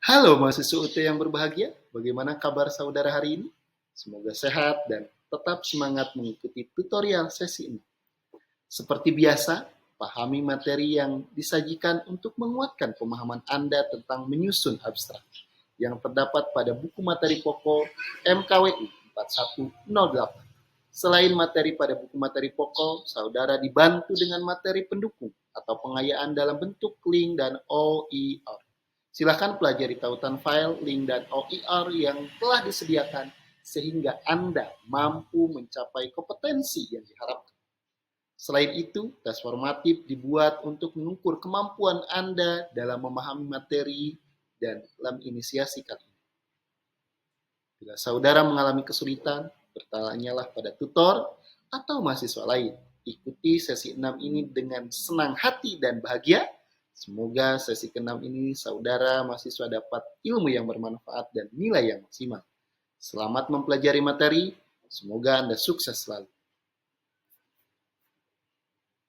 Halo mahasiswa UT yang berbahagia, bagaimana kabar saudara hari ini? Semoga sehat dan tetap semangat mengikuti tutorial sesi ini. Seperti biasa, pahami materi yang disajikan untuk menguatkan pemahaman Anda tentang menyusun abstrak yang terdapat pada buku materi pokok MKWU 4108. Selain materi pada buku materi pokok, saudara dibantu dengan materi pendukung atau pengayaan dalam bentuk link dan OER. Silakan pelajari tautan file, link, dan OER yang telah disediakan sehingga Anda mampu mencapai kompetensi yang diharapkan. Selain itu, tes formatif dibuat untuk mengukur kemampuan Anda dalam memahami materi dan dalam inisiasi kali ini. Bila saudara mengalami kesulitan, bertanyalah pada tutor atau mahasiswa lain. Ikuti sesi 6 ini dengan senang hati dan bahagia. Semoga sesi ke-6 ini saudara mahasiswa dapat ilmu yang bermanfaat dan nilai yang maksimal. Selamat mempelajari materi, semoga Anda sukses selalu.